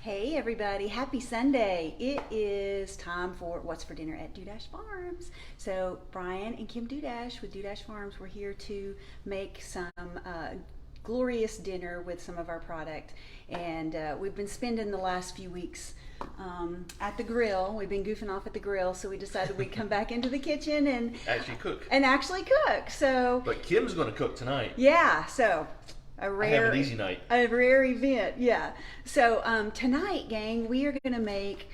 Hey everybody, happy Sunday. It is time for What's for Dinner at Dudash Farms. So Brian and Kim Dudash with Dudash Farms, we're here to make some glorious dinner with some of our product. And we've been spending the last few weeks at the grill. We've been goofing off at the grill, so we decided we'd come back into the kitchen and actually cook. So, but Kim's going to cook tonight. Yeah, so I have an easy night. A rare event, yeah. So tonight, gang, we are going to make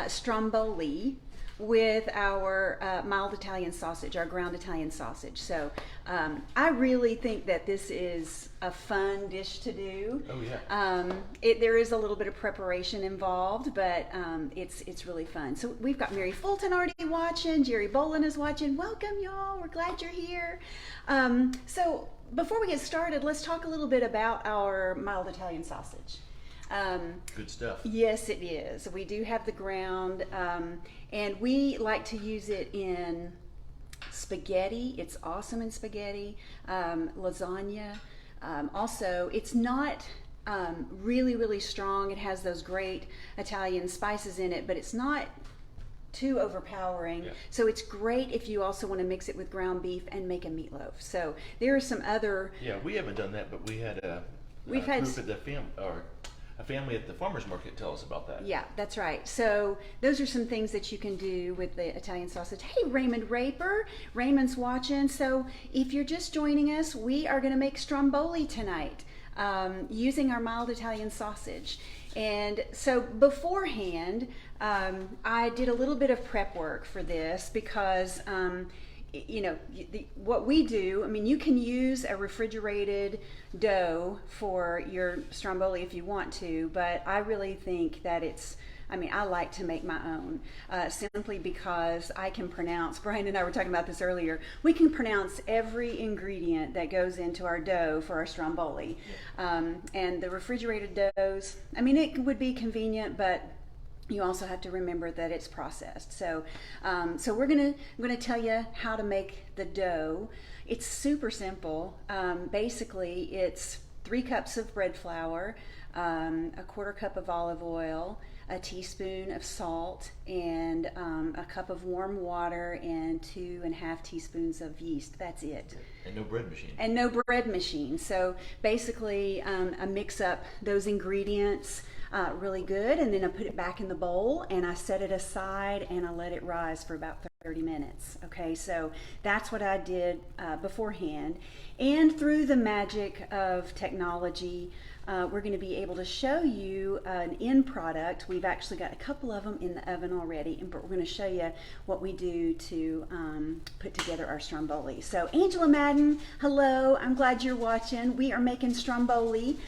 Stromboli with our mild Italian sausage, our ground Italian sausage. So I really think that this is a fun dish to do. Oh yeah. There is a little bit of preparation involved, but it's really fun. So we've got Mary Fulton already watching. Jerry Bolin is watching. Welcome, y'all. We're glad you're here. So before we get started, let's talk a little bit about our mild Italian sausage. Good stuff. Yes, it is. We do have the ground, and we like to use it in spaghetti. It's awesome in spaghetti, lasagna. Also, it's not really strong. It has those great Italian spices in it, but it's not too overpowering. Yeah. So it's great if you also want to mix it with ground beef and make a meatloaf. So there are some other. Yeah, we haven't done that, but we had a group at the a family at the farmers market tell us about that. Yeah, that's right. So those are some things that you can do with the Italian sausage. Hey, Raymond Raper. Raymond's watching. So if you're just joining us, we are going to make Stromboli tonight using our mild Italian sausage. And so beforehand, I did a little bit of prep work for this because what we do, I mean, you can use a refrigerated dough for your Stromboli if you want to, but I really think that I like to make my own, simply because I can pronounce, Brian and I were talking about this earlier, we can pronounce every ingredient that goes into our dough for our Stromboli. And the refrigerated doughs, I mean, it would be convenient, but you also have to remember that it's processed. So I'm gonna tell you how to make the dough. It's super simple. Basically, it's 3 cups of bread flour, a 1/4 cup of olive oil, a teaspoon of salt, and a cup of warm water, and 2.5 teaspoons of yeast. That's it. And no bread machine. And no bread machine. So basically, I mix up those ingredients really good, and then I put it back in the bowl and I set it aside and I let it rise for about 30 minutes. Okay, so that's what I did beforehand. And through the magic of technology, we're going to be able to show you an end product. We've actually got a couple of them in the oven already, but we're going to show you what we do to put together our Stromboli. So Angela Madden, hello, I'm glad you're watching. We are making Stromboli.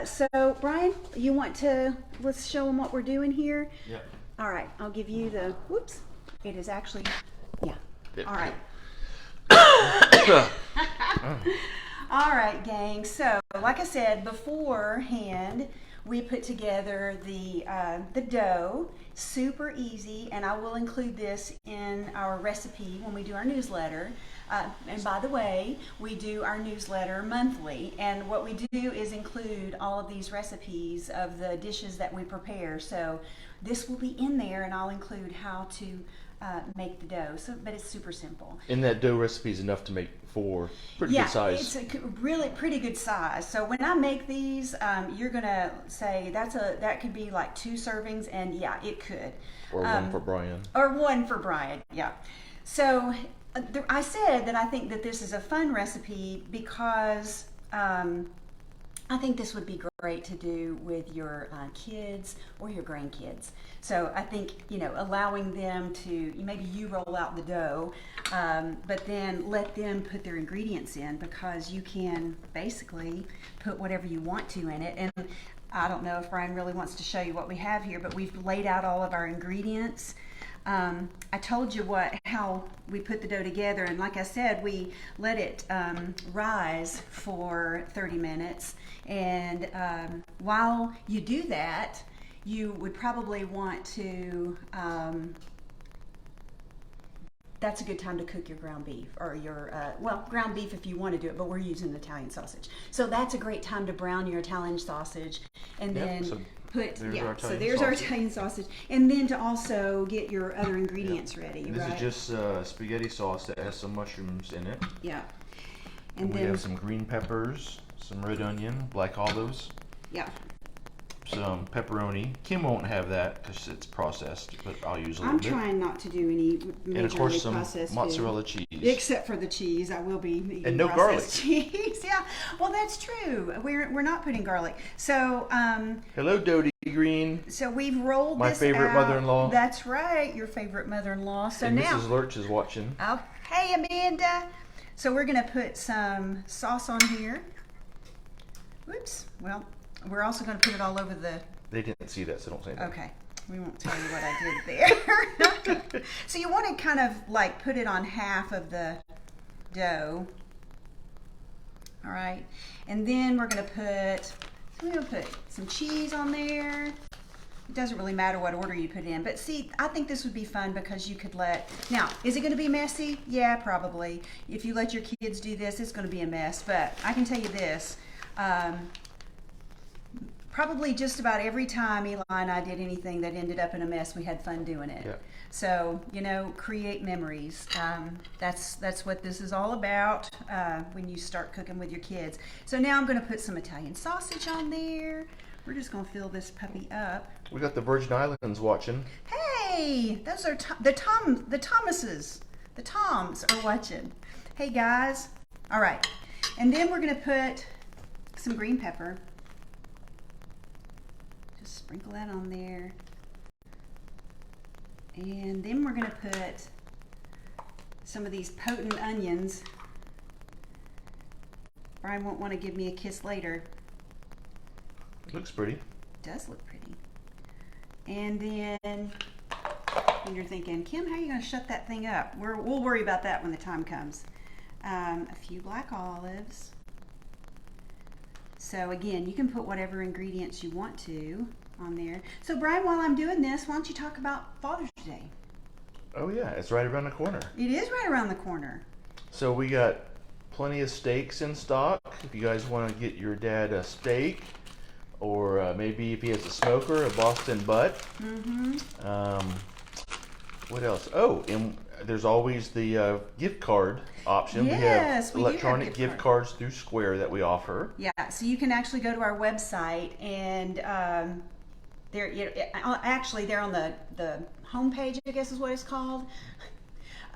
So Brian, you want to, let's show them what we're doing here? Yeah. All right, I'll give you the, whoops, it is actually, yeah. All right. All right, gang. So, like I said beforehand, we put together the dough. Super easy, and I will include this in our recipe when we do our newsletter. And by the way, we do our newsletter monthly, and what we do is include all of these recipes of the dishes that we prepare. So this will be in there, and I'll include how to make the dough. So, but it's super simple. And that dough recipe is enough to make 4 pretty good size. Yeah, it's a really pretty good size. So when I make these, you're gonna say that could be like 2 servings, and yeah, it could. Or 1 for Brian. Or 1 for Brian. Yeah. So I said that I think that this is a fun recipe because I think this would be great to do with your kids or your grandkids. So I think, allowing them to, maybe you roll out the dough, but then let them put their ingredients in, because you can basically put whatever you want to in it. And I don't know if Brian really wants to show you what we have here, but we've laid out all of our ingredients. I told you how we put the dough together, and like I said, we let it rise for 30 minutes. And while you do that, you would probably want to, that's a good time to cook your ground beef, or your, ground beef if you want to do it, but we're using Italian sausage. So that's a great time to brown your Italian sausage, and then there's our Italian sausage. And then to also get your other ingredients ready, and this is just spaghetti sauce that has some mushrooms in it. Yeah. And we have some green peppers, some red onion, black olives. Yeah. Some pepperoni. Kim won't have that because it's processed, but I'll use a little bit. I'm trying not to do any majorly and of course some processed mozzarella food. cheese. Except for the cheese, I will be eating and no processed garlic. cheese. Yeah, well that's true. We're not putting garlic. So hello, Dodie Green. So we've rolled my this favorite out. mother-in-law. That's right, your favorite mother-in-law. So and now Mrs. Lurch is watching. Oh, hey Amanda. So we're gonna put some sauce on here. Whoops. Well, we're also gonna put it all over the. They didn't see that, so don't say that. Okay, we won't tell you what I did there. So you want to kind of like put it on half of the dough. All right, and then we're going to put some cheese on there. It doesn't really matter what order you put it in, but see, I think this would be fun because you could now, is it going to be messy? Yeah, probably. If you let your kids do this, it's going to be a mess, but I can tell you this. Probably just about every time Eli and I did anything that ended up in a mess, we had fun doing it. Yeah. So, create memories. That's what this is all about when you start cooking with your kids. So now I'm going to put some Italian sausage on there. We're just going to fill this puppy up. We got the Virgin Islands watching. Hey, those are the Thomases. The Toms are watching. Hey, guys. All right. And then we're going to put some green pepper. Sprinkle that on there. And then we're going to put some of these potent onions. Brian won't want to give me a kiss later. Looks pretty. It does look pretty. And then when you're thinking, Kim, how are you going to shut that thing up? We'll worry about that when the time comes. A few black olives. So again, you can put whatever ingredients you want to on there. So Brian, while I'm doing this, why don't you talk about Father's Day? Oh yeah, it's right around the corner. It is right around the corner. So we got plenty of steaks in stock. If you guys want to get your dad a steak, or maybe if he has a smoker, a Boston butt. Mm-hmm. What else? Oh, and there's always the gift card option. Yes, we have electronic gift cards through Square that we offer. Yeah, so you can actually go to our website and they're on the homepage, I guess is what it's called.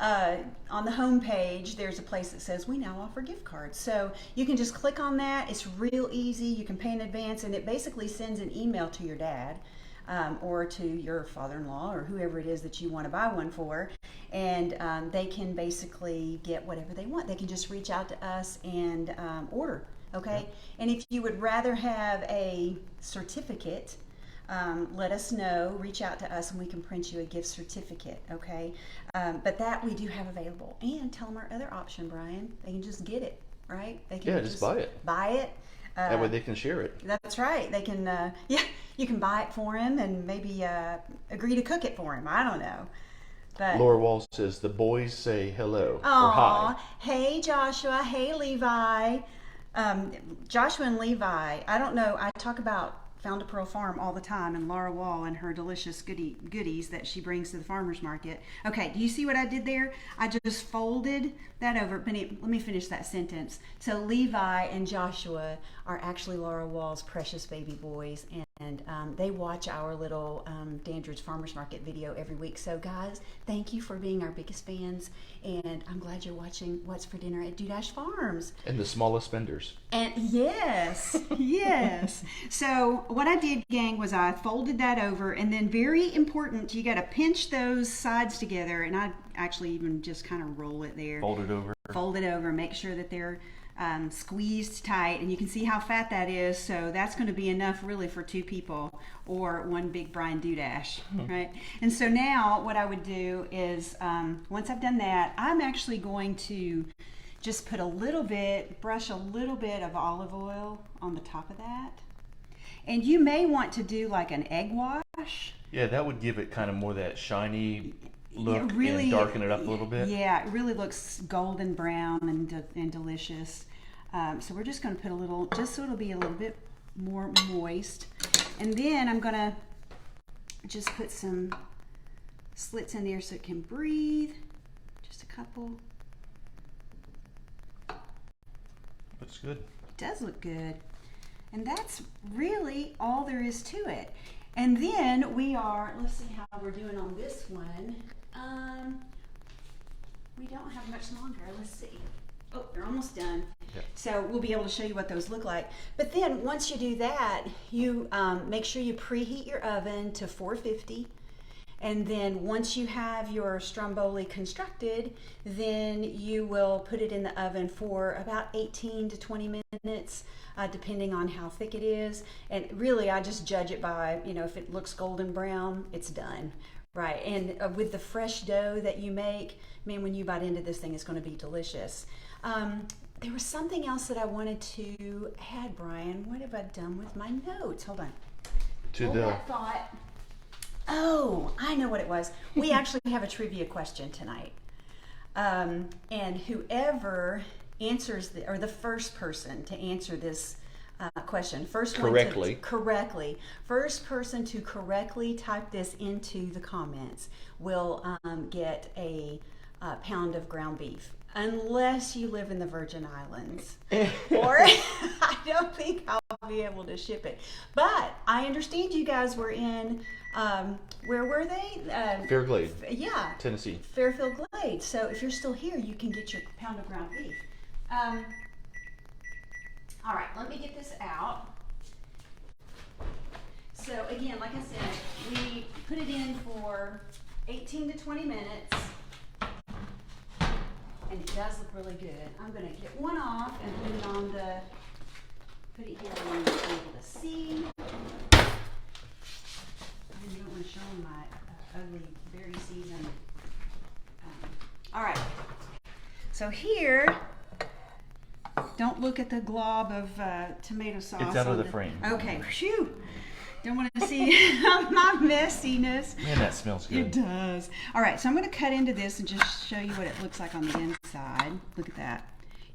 On the homepage, there's a place that says we now offer gift cards. So you can just click on that. It's real easy. You can pay in advance, and it basically sends an email to your dad. Or to your father-in-law or whoever it is that you want to buy one for, and they can basically get whatever they want. They can just reach out to us and order, okay? Yeah. And if you would rather have a certificate, let us know, reach out to us, and we can print you a gift certificate, okay? But that we do have available. And tell them our other option, Brian. They can just get it, right? They can just buy it. Buy it. That way they can share it. That's right. They can, you can buy it for him and maybe agree to cook it for him. I don't know. But Laura Wall says the boys say hello or hi. hi. Hey Joshua. Hey Levi. Joshua and Levi. I don't know. I talk about Found a Pearl Farm all the time, and Laura Wall and her delicious goodies that she brings to the farmer's market. Okay, do you see what I did there? I just folded that over. Benny, let me finish that sentence. So Levi and Joshua are actually Laura Wall's precious baby boys, and they watch our little Dandridge Farmer's Market video every week. So guys, thank you for being our biggest fans, and I'm glad you're watching What's for Dinner at Dudash Farms. And the smallest spenders. And yes, yes. So what I did, gang, was I folded that over, and then very important, you got to pinch those sides together, and I actually even just kind of roll it there. Fold it over, make sure that they're squeezed tight, and you can see how fat that is. So that's going to be enough really for two people or one big Brian Dudash, right? And so now what I would do is once I've done that, I'm actually going to just put brush a little bit of olive oil on the top of that. And you may want to do like an egg wash. Yeah, that would give it kind of more that shiny look, really, and darken it up a little bit. Yeah, it really looks golden brown and delicious. So we're just going to put a little, just so it'll be a little bit more moist. And then I'm gonna just put some slits in there so it can breathe. Just a couple. Looks good. It does look good. And that's really all there is to it. And then let's see how we're doing on this one. We don't have much longer. Let's see. Oh, they're almost done. Yep. So we'll be able to show you what those look like. But then once you do that, you make sure you preheat your oven to 450. And then once you have your Stromboli constructed, then you will put it in the oven for about 18 to 20 minutes, depending on how thick it is. And really, I just judge it by, if it looks golden brown, it's done. Right, and with the fresh dough that you make, man, when you bite into this thing, it's going to be delicious. There was something else that I wanted to add, Brian. What have I done with my notes? Hold on. Hold that thought. Oh, I know what it was. We actually have a trivia question tonight. And whoever answers, or the first person to answer this question, first person to correctly type this into the comments will get a pound of ground beef. Unless you live in the Virgin Islands, or I don't think I'll be able to ship it. But I understand you guys were in, where were they? Fairglade. Yeah. Tennessee. Fairfield Glade. So if you're still here, you can get your pound of ground beef. All right, let me get this out. So again, like I said, we put it in for 18 to 20 minutes. And it does look really good. I'm going to get one off and put it on put it here where you'll be able to see. I don't want to show them my ugly, very seasoned. All right. So here, don't look at the glob of tomato sauce. It's out of the frame. Okay, phew. Don't want to see my messiness. Man, that smells good. It does. All right, so I'm going to cut into this and just show you what it looks like on the inside. Look at that.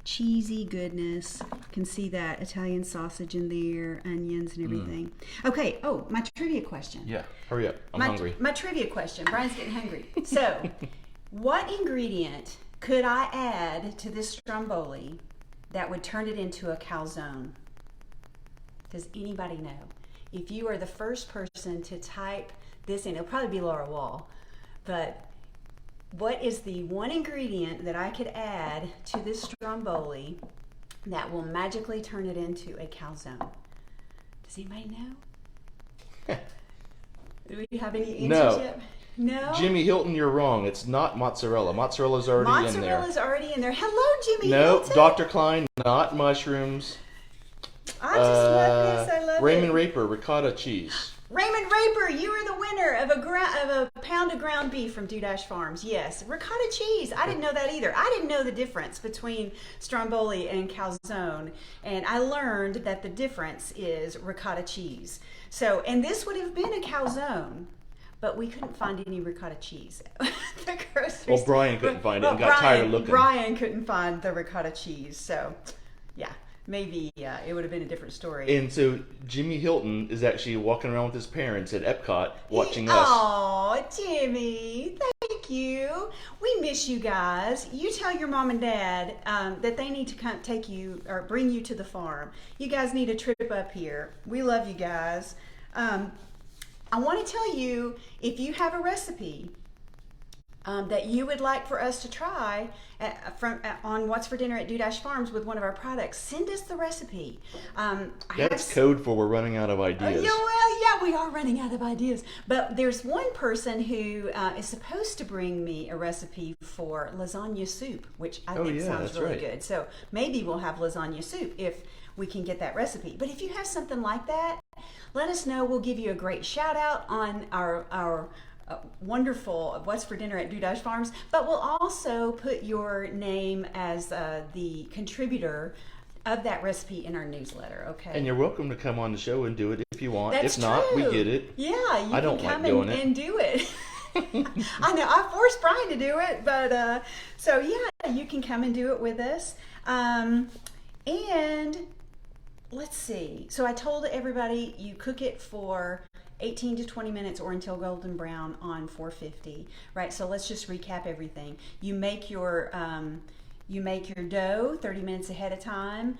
Cheesy goodness. You can see that Italian sausage in there, onions and everything. Okay, my trivia question. Yeah, hurry up. I'm hungry. My trivia question. Brian's getting hungry. So, what ingredient could I add to this Stromboli that would turn it into a calzone? Does anybody know? If you are the first person to type this in, it'll probably be Laura Wall, but what is the one ingredient that I could add to this Stromboli that will magically turn it into a calzone? Does anybody know? Do we have any answers yet? No? Jimmy Hilton, you're wrong. It's not mozzarella. Mozzarella's already in there. Mozzarella's already in there. Hello, Jimmy No, Hilton. Dr. Klein, not mushrooms. I just love this. I love Raymond it. Raper, ricotta cheese. Raymond Raper, you are the winner of a pound of ground beef from Dudash Farms. Yes, ricotta cheese. I didn't know that either. I didn't know the difference between Stromboli and calzone, and I learned that the difference is ricotta cheese. So, and this would have been a calzone, but we couldn't find any ricotta cheese at the grocery Well, Brian couldn't find it and got tired of looking. Brian couldn't find the ricotta cheese, so yeah. Maybe it would have been a different story. And so Jimmy Hilton is actually walking around with his parents at Epcot watching us. Oh, Jimmy, thank you. We miss you guys. You tell your mom and dad that they need to come take you or bring you to the farm. You guys need a trip up here. We love you guys. I want to tell you, if you have a recipe that you would like for us to try on What's for Dinner at Dudash Farms with one of our products, send us the recipe. That's code for we're running out of ideas. Yeah, we are running out of ideas. But there's one person who is supposed to bring me a recipe for lasagna soup, which I think sounds really good. So maybe we'll have lasagna soup if we can get that recipe. But if you have something like that, let us know. We'll give you a great shout out on our wonderful What's for Dinner at Dudash Farms, but we'll also put your name as the contributor of that recipe in our newsletter, okay? And you're welcome to come on the show and do it if you want. That's if not, true. we get it. Yeah, you I don't can come like doing and do it. I know, I forced Brian to do it, but so yeah, you can come and do it with us. And let's see. So I told everybody you cook it for 18 to 20 minutes or until golden brown on 450, right? So let's just recap everything. You make your dough 30 minutes ahead of time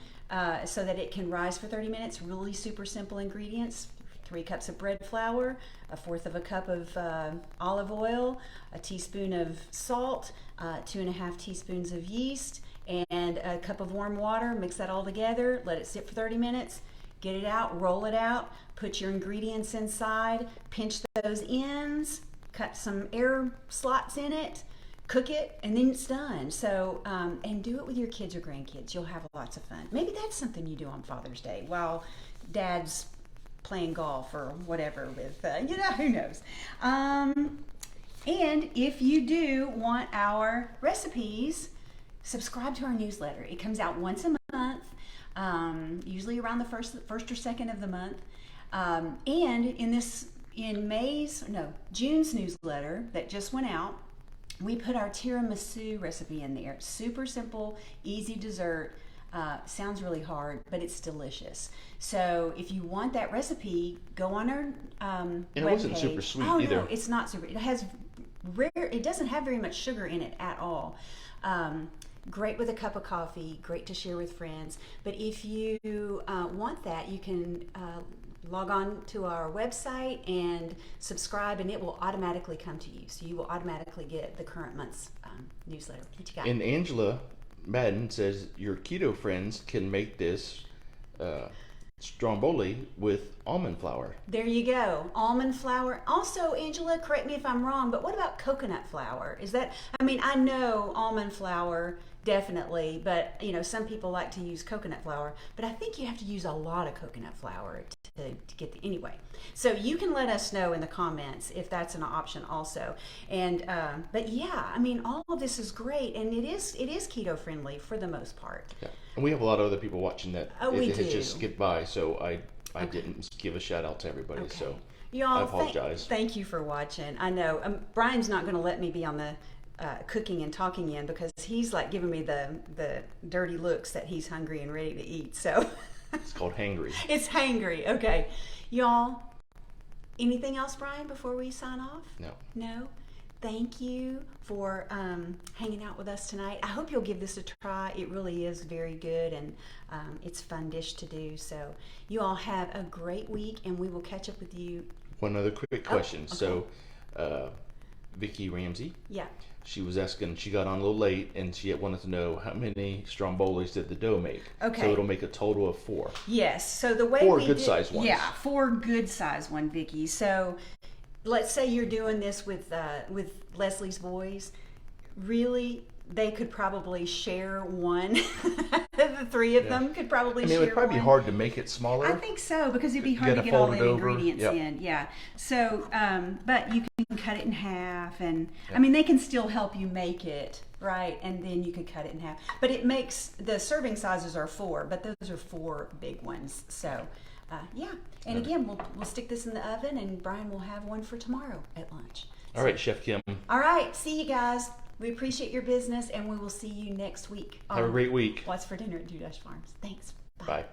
so that it can rise for 30 minutes. Really super simple ingredients. 3 cups of bread flour, 1/4 of a cup of olive oil, a teaspoon of salt, 2.5 teaspoons of yeast, and a cup of warm water. Mix that all together, let it sit for 30 minutes, get it out, roll it out, put your ingredients inside, pinch those ends, cut some air slots in it, cook it, and then it's done. So, and do it with your kids or grandkids. You'll have lots of fun. Maybe that's something you do on Father's Day while Dad's playing golf or whatever with, who knows. And if you do want our recipes, subscribe to our newsletter. It comes out once a month, usually around the first or second of the month. And in June's newsletter that just went out, we put our tiramisu recipe in there. Super simple, easy dessert. Sounds really hard, but it's delicious. So if you want that recipe, go on our And it webpage. wasn't super sweet either. No, it's not super. It doesn't have very much sugar in it at all. Great with a cup of coffee, great to share with friends. But if you want that, you can log on to our website and subscribe, and it will automatically come to you. So you will automatically get the current month's newsletter. What you got? And Angela Madden says your keto friends can make this Stromboli with almond flour. There you go. Almond flour. Also, Angela, correct me if I'm wrong, but what about coconut flour? I know almond flour definitely, but some people like to use coconut flour, but I think you have to use a lot of coconut flour to get anyway. So you can let us know in the comments if that's an option also. And but yeah, all of this is great, and it is keto friendly for the most part. Yeah. And we have a lot of other people watching that. We it do. has just skipped by, so I didn't give a shout out to everybody. Okay. So Y'all, I apologize. Thank you for watching. I know Brian's not going to let me be on the cooking and talking in because he's like giving me the dirty looks that he's hungry and ready to eat. So It's called hangry. it's hangry. Okay, y'all. Anything else, Brian, before we sign off? No. No. Thank you for hanging out with us tonight. I hope you'll give this a try. It really is very good, and it's a fun dish to do. So you all have a great week, and we will catch up with you. One other quick question. Okay. So, Vicky Ramsey, Yeah. she was asking, she got on a little late, and she wanted to know how many Strombolis did the dough make. Okay. So it'll make a total of 4. Yes. So the way 4 we good-sized ones. Yeah, 4 good-sized one, Vicky. So let's say you're doing this with Leslie's boys. Really, they could probably share one. The 3 of them could probably share it would probably be one. hard to make it smaller. I think so, because it'd be hard gotta to get all fold it the over. ingredients Yep. in. Yeah. So, but you can cut it in half, and Yep. they can still help you make it, right? And then you could cut it in half. But it makes the serving sizes are 4, but those are 4 big ones. So, yeah. And again, we'll stick this in the oven, and Brian will have one for tomorrow at lunch. All right, Chef Kim. All right. See you guys. We appreciate your business, and we will see you next week. Have a great week. What's for dinner at Dudash Farms. Thanks. Bye.